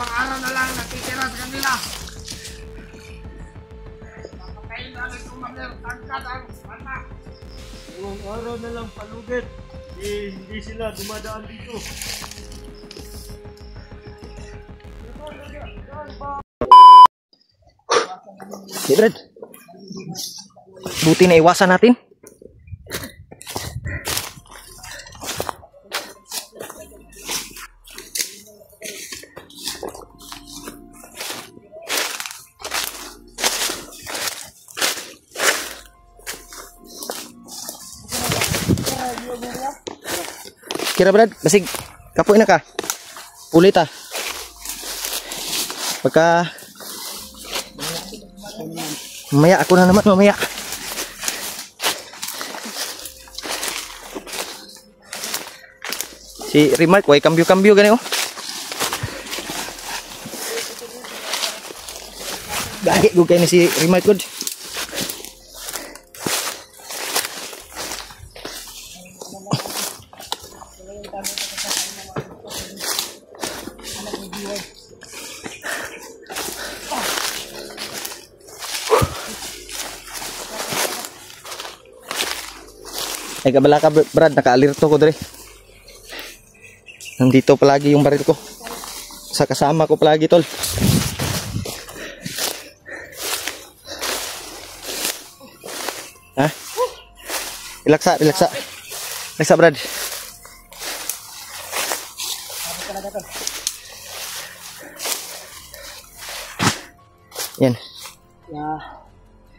Dalawang araw na lang natitira sa kanila. Nakatayin na rin Commander. Tangkad ang mata. Dalawang araw na lang palugit. Hindi sila dumadaan dito. Hey Brad, buti na iwasan natin. Kira Brad, basig kapoy na ka. Ulit ah. Pagka mamaya ako na naman mamaya. Si Remark, way kambyo-kambyo gani oh. Gahi ko kay ni si Remark good. Ay kabala ka Brad, naka-alerto ko dre. Nandito palagi yung baril ko. Sa kasama ko palagi tol. Ha? Relaksa, relaksa. Relaksa Brad. Yan.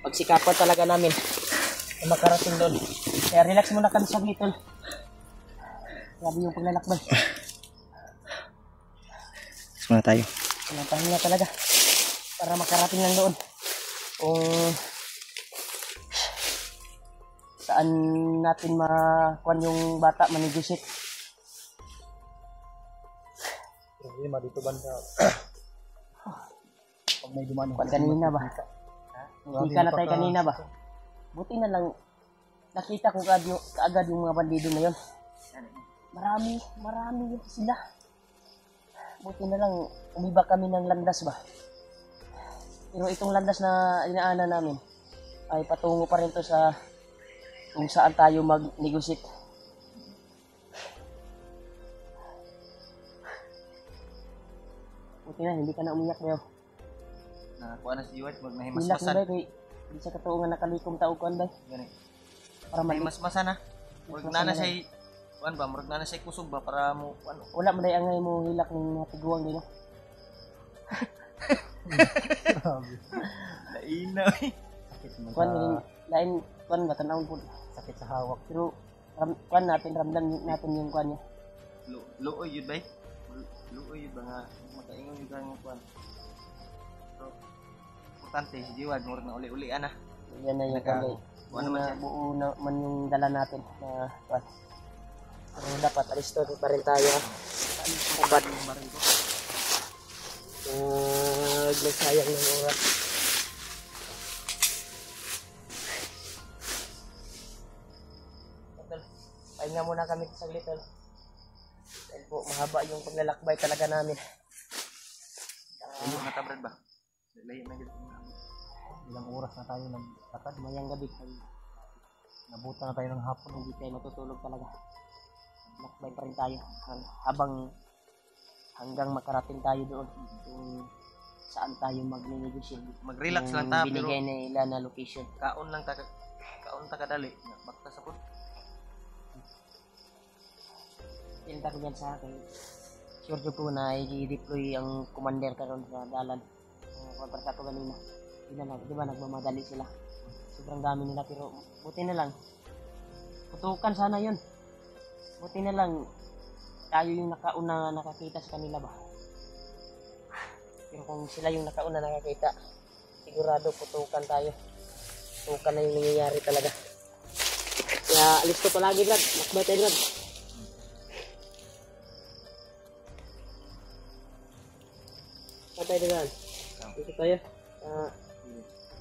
Pagsikapan talaga namin na makarating doon. Kaya relax muna kami saglit tol. Grabe yung paglalakbay. Relax muna tayo. Pinantahin na talaga para makarating lang doon. Kung saan natin makuha yung bata, manigusip. Hindi dito banda. Pag may dumaan Kanina ba? Hindi ka na tayo kanina ba? Buti na lang nakita ko kaagad yung mga bandido na yun. Marami yun sila. Buti na lang umiba kami ng landas ba. Pero itong landas na inaanan namin ay patungo pa rin to sa kung saan tayo mag-negotiate. Buti na hindi ka na umiyak ngayon. Nakakuha na si Ward, wag Hilak mo nahimasmasan. ba kay hindi sa katuungan nakalikom tao ko ba? Gani. Para Nahimasmasan na. Murag na na siya kuan ba, murag na na siya kusog ba para mo ano. Wala man day angay mo hilak ning tiguang din. Laina. Kuan lain kuan ba tanawon po sakit sa hawak. pero kuan natin ramdam natin yung kuan niya. Luoy yun ba? Luoy yun ba nga makaingon yun nga kuan. So, importante si Jiwad, murag na uli-uli ana. Yan na yung kuan. Ano man siya? Buo na man yung dala natin na kuan. Pero dapat alisto pa rin tayo. Dapat nagsayang ng oras. Pahinga muna kami sa saglit. Dahil po mahaba yung paglalakbay talaga namin. Ano na tabrad ba? Layo na gid. Ilang oras na tayo nagtakad. Mayang gabi Nabutan na tayo ng hapon. hindi tayo matutulog talaga. Lakbay pa rin tayo hanggang makarating tayo doon kung saan tayo mag-negotiate. Mag-relax lang ta pero binigay nila na location. kaon ta kadali. Bakta sa pud. Pinta ko dyan sa akin. Sure ko na i-deploy ang commander karon sa dalan. Pagparta ko kanina. Di ba nagmamadali sila. Sobrang dami nila pero buti na lang. Putukan sana yun. Buti na lang tayo yung nakauna nakakita sa kanila ba. Pero kung sila yung nakauna nakakita, sigurado putukan tayo. Putukan na yung nangyayari talaga. Kaya alis ko palagi Brad. Lakbay tayo Brad. Patay na Brad. Dito tayo.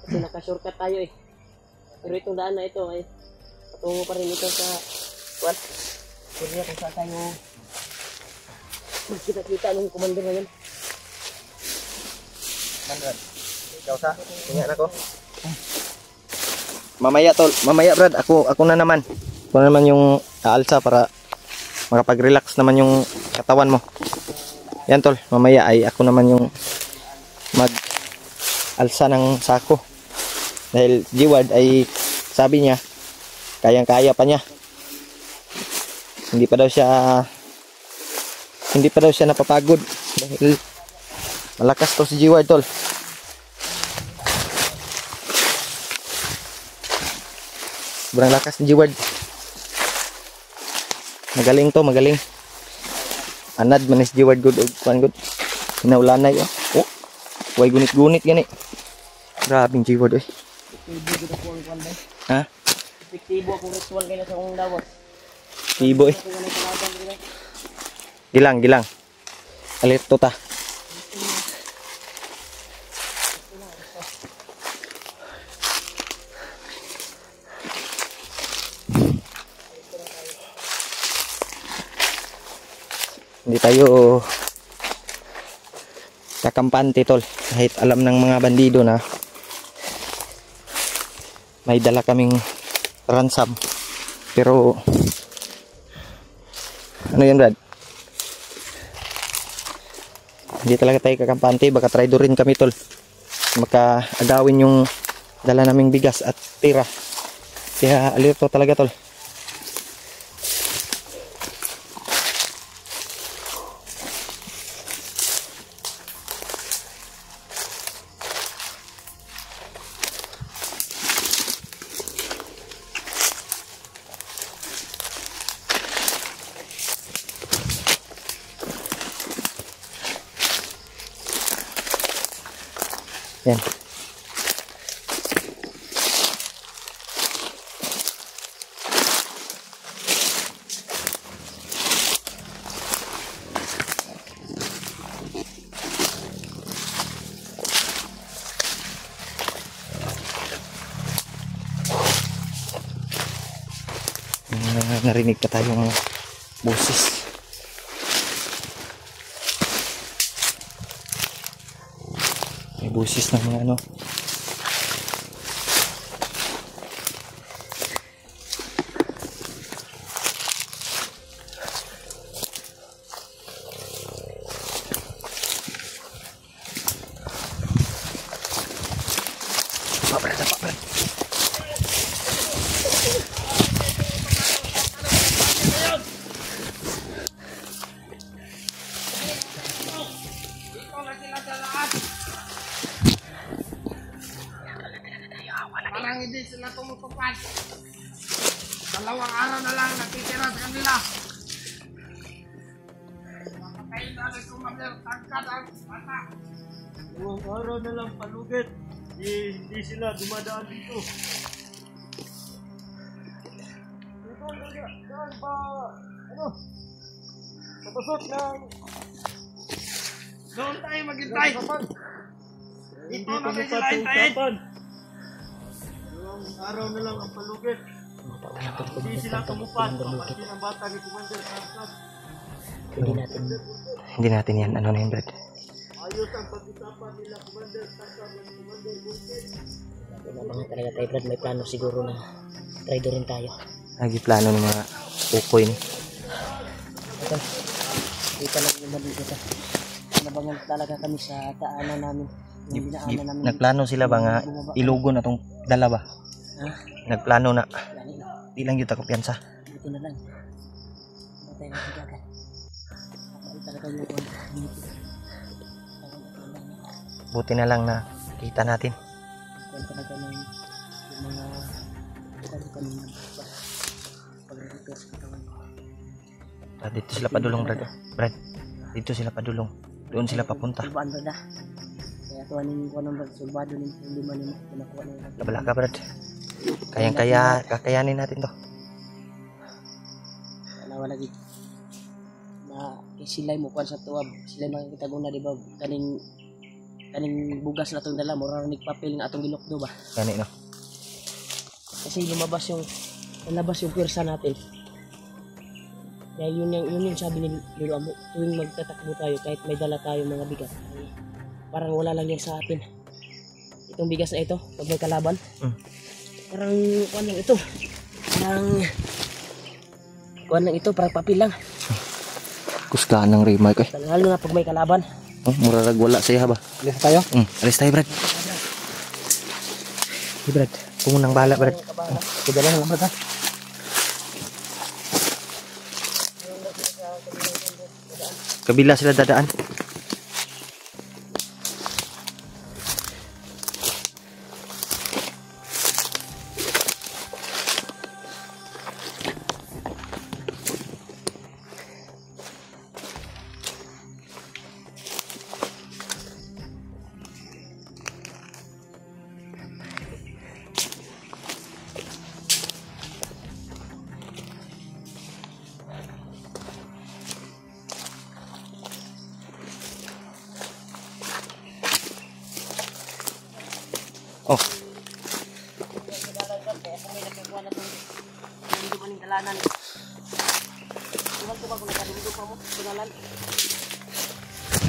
Kasi naka-shortcut tayo eh. Pero itong daan na ito ay patungo pa rin ito sa what? Kaya kung saan tayo magkita-kita ng commander na yun. Brad. Ikaw sa, tingnan ako. Mamaya tol, mamaya Brad, ako na naman. Ako na naman yung aalsa para makapag-relax naman yung katawan mo. Yan tol, mamaya ay ako naman yung mag-alsa ng sako. Dahil G-Ward ay sabi niya, kayang-kaya pa niya. Hindi pa daw siya napapagod dahil malakas to si G-Ward tol. Sobrang lakas ni G-Ward. Magaling to, magaling. Anad man is G-Ward good good. Hinaulanay oh. Way gunit-gunit gani. Grabing G-Ward eh. Epektibo ako ang kwan ba? Ha? Epektibo akong ritual kaya sa akong dawat. Tibo eh. Gilang. Alito ta. Hindi tayo kakampante tol. Kahit alam ng mga bandido na may dala kaming ransom. Pero ano yan Brad? Hindi talaga tayo kakampante. Baka traitor rin kami tol. Maka-agawin yung dala naming bigas at pera. Kaya alerto talaga tol. Yan. Narinig pa tayong boses. May boses ng mga ano. Parang hindi sila tumutupad. 2 araw na lang natitira sa kanila. Mapatayin na rin kumalir, tangkad ang bata. 2 araw na lang palugit. Hindi sila dumadaan dito. Saan ba? Ano? Papasok ng Doon tayo maghintay. hindi Ito na kami sila hintayin. patusapan. 2 araw na lang ang palugit. Hindi sila tumupad. Kapatid ang bata ni Commander Sarkat. Hindi natin yan. Ano na yun Brad? Ayos ang pag-usapan nila Commander Sarkat at Commander Bunket. Mga talaga tayo Brad, may plano siguro na traitor rin tayo. Lagi plano ng mga ukoy ni. Kita lang naman dito sa nabangan talaga kami sa daanan namin. Yung dinaanan namin. Nagplano sila ba nga ilugo na tong dalawa? Ha? Nagplano na. Lali na. Di lang yun ako piyansa. Buti na lang. Patay na si Gagan. Patay talaga yung Buti na lang na kita natin. kung talaga ng yung mga kung kanina pag-repair sa katawan ko. Ah, dito sila padulong Brad. Brad, dito sila padulong. Doon sila papunta. Sulbaan Brad ah. Kaya tuwanin ko ng Brad, sulbado ng lima nila. Pinakuha nila. Labala ka Brad. Kakayanin natin to. Wala lagi na silay mo kwan sa tuwab silay makikita ko na di ba kaning bugas na itong dala mo rarang nagpapil nga atong gilokdo ba Gani no. kasi lumabas yung pwersa natin dahil yun yung sabi ni Lolo Amo tuwing magtatakbo tayo kahit may dala tayo mga bigat ay parang wala lang yan sa atin. Itong bigas na ito, pag may kalaban, parang kuwan lang ito. Parang kuwan lang ito, parang papel lang. Kusgaan ng Rimay ko eh. Lalo na pag may kalaban. Oh, murarag wala siya ba? Alis tayo. Alis tayo, Brad. Hey, Brad. Kung munang bahala, Brad. Kudala lang, Brad, ha? Kabila sila dadaan. Oh,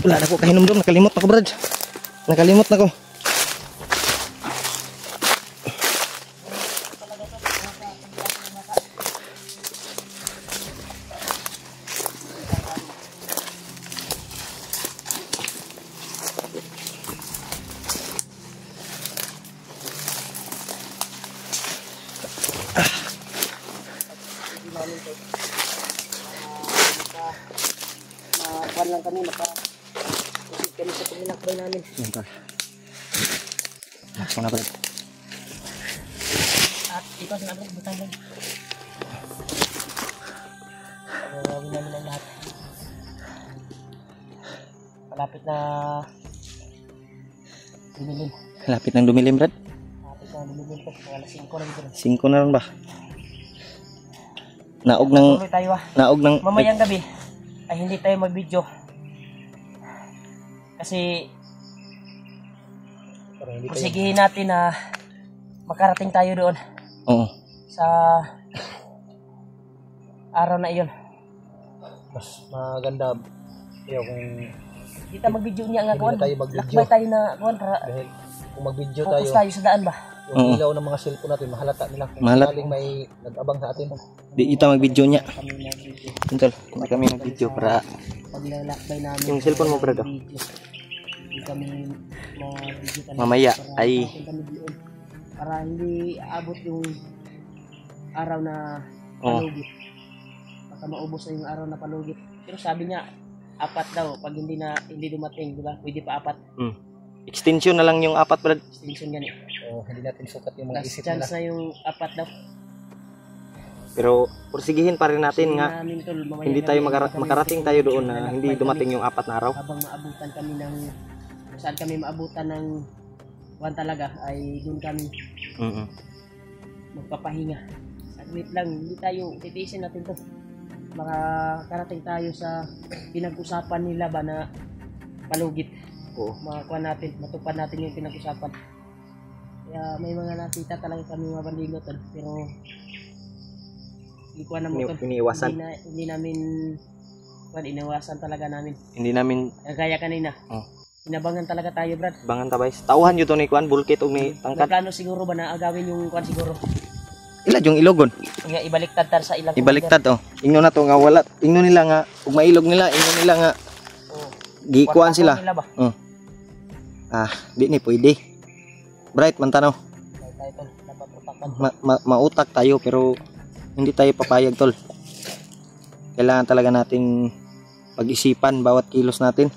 wala na ko kahinumdum. Nakalimot na ko, Brad. Nakalimot na ko. Kuwan lang kami, makakusip kami sa paglinakbay namin. Bentar. Mana, Brad? At ikaw sinabi, butang lang. Gawin namin ang lahat. Malapit na dumilim. Lapit ng dumilim, Brad. Malapit na dumilim po. Mga alas 5 na dito. 5 na rin ba? Naog ng Tuloy tayo naog ng mamayang gabi ay hindi tayo mag-video. Kasi pusigihin natin na makarating tayo doon Oo. sa araw na iyon. Mas maganda. Kung Hindi tayo mag-video niya nga Hindi kuwan. na tayo mag-video. Lakbay tayo na kuwan para dahil kung mag-video focus tayo, tayo sa daan ba? yung ilaw ng mga cellphone natin, mahalata nila. Kung Mahalat. sakaling may nag-abang sa atin. Di ita mag-video niya. Kami mag-video. Tol, hindi kami mag-video para Paglalakbay namin. Yung cellphone mo, Brad, oh. video. Hindi kami mag-video talaga. Mamaya Para ay makarating kami doon. Para hindi abot yung araw na Oo. palugit. Baka maubos na yung araw na palugit. Pero sabi niya, 4 daw. Pag hindi dumating, di ba? Pwede pa 4. extension na lang yung 4, Brad. Extension yan eh. O hindi natin sukat yung mga Last isip chance nila. na yung 4 daw. Pero pursigihin pa rin natin nga Namin, tol, mamaya hindi tayo kami- kami makarating tayo doon na hindi lalakbay dumating kami. yung 4 na araw. Habang maabutan kami ng kung saan kami maabutan ng buwan talaga ay doon kami magpapahinga. Saglit lang, hindi tayo titiisin natin to. Makakarating tayo sa pinag-usapan nila ba na palugit. Oo. Makakuha natin, matupad natin yung pinag-usapan. Kaya may mga nakita talaga kami mga bandido tol, pero hindi ko naman tol. Iniiwasan. Hindi namin iniwasan talaga namin. Hindi namin Kaya kanina. Oh. Inabangan talaga tayo, Brad. bangan tabays. Tauhan yun to ni Kwan, bulkit o ni May tangkad. plano siguro ba na agawin yung kwan siguro? Ila yung ilogon. Kaya ibaliktad tar sa ilang Ibaliktad oh. Ingno na to nga wala. Ingno nila nga ug mailog nila, ingno nila nga gikuan sila. Nila ba? Di ni pwede. Bright man tanaw. Tayo tol, dapat utakan. Mautak tayo pero hindi tayo papayag, tol. Kailangan talaga nating pag-isipan bawat kilos natin.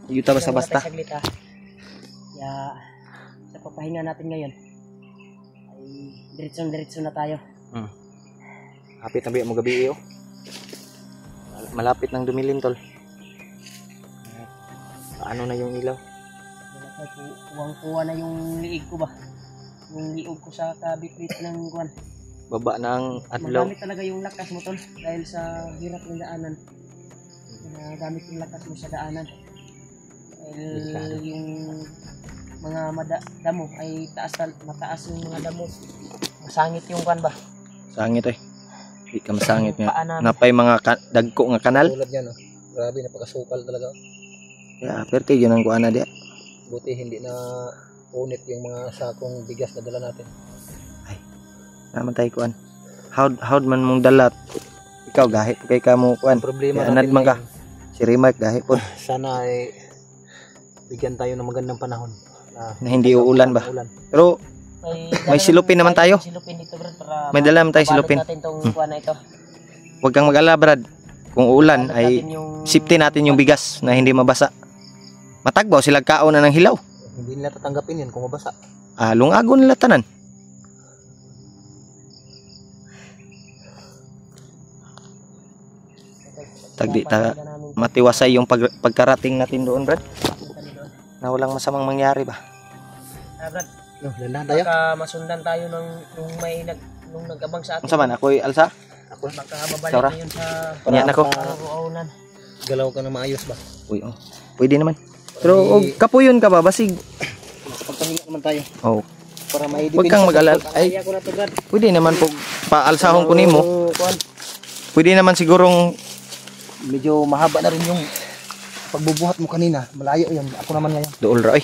Hindi ta basta-basta. Saglit, ha? Kaya sa papahinga natin ngayon ay diretso na tayo. Hapit na biya mo gabi iyo. Malapit nang dumilim, tol. Paano na yung ilaw? Kuwang-kuwa na yung liig ko ba? Yung liog ko sa kabitbit ng kuwan. Baba na ang adlaw. Magamit talaga yung lakas mo tol dahil sa hirap ng daanan. Gamit yung lakas mo sa daanan. Dahil yung mga damo ay mataas yung mga damo. Masangit yung kan ba? Sangit eh. Di ka masangit nga. Paa namin. Napay mga dagko nga kanal. Tulad yan, oh. Grabe, napakasukal talaga. Kaya perti yun ang kuana dia. Buti hindi na unit yung mga sakong bigas na dala natin. Naman tayo kuan. How man mong dalat. Ikaw gahi kay ka mo kuan. Ang problema Anad natin man ka. ngayon, Si Rimark gahi pod sana ay bigyan tayo ng magandang panahon. na hindi uulan ba. Ulan. Pero May silupin naman tayo. Silupin dito, Brad, para May dala naman tayo mabalot silupin. natin tong kuha na ito. huwag kang mag-alala, Brad. Kung uulan Balot ay natin yung safety natin yung bigas na hindi mabasa. Matagbaw sila kaon na ng hilaw. Hindi nila tatanggapin yan kung mabasa. Lungago nila tanan. Tagdi ta matiwasay yung pagkarating natin doon, Brad. Na walang masamang mangyari ba? Brad, No, landahan tayo. baka masundan tayo nung nung nag-abang sa atin. Unsa man ako'y alsa? Ako, Baka babalik Saura. na yun sa Yan ako. araw-araw. galaw ka na maayos ba? Uy, oh. Pwede naman. Pero kapuyon ka ba basig? Pagpahinga naman tayo. Oh, Para huwag kang mag-alala. Ay, Kaya ko na to, Brad. pwede naman po paalsahon ko nimo. Kuhan. Pwede naman sigurong Medyo mahaba na rin yung pagbubuhat mo kanina. Malayo yun. Ako naman ngayon. dool ra oy.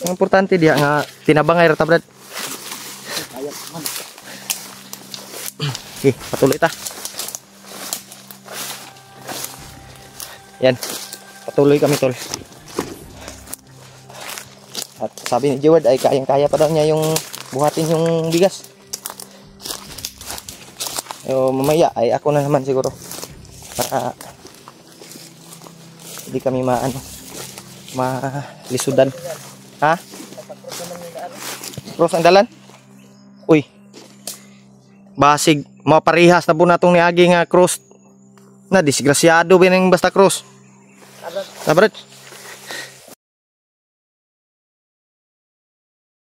Ang importante diha nga tinabangay ra ta, Brad. Kaya naman. Okay, patuloy ta. Yan. Patuloy kami, tol. At sabi ni Jeward ay kayang-kaya pa daw niya yung buhatin yung bigas. Mamaya ay ako na naman siguro. Para hindi kami malisudan. Ha? Cross ang dalan? Uy. Basig maparihas na po natong niagi nga cross. Na disgrasyado ba ning basta cross. Na, Brad?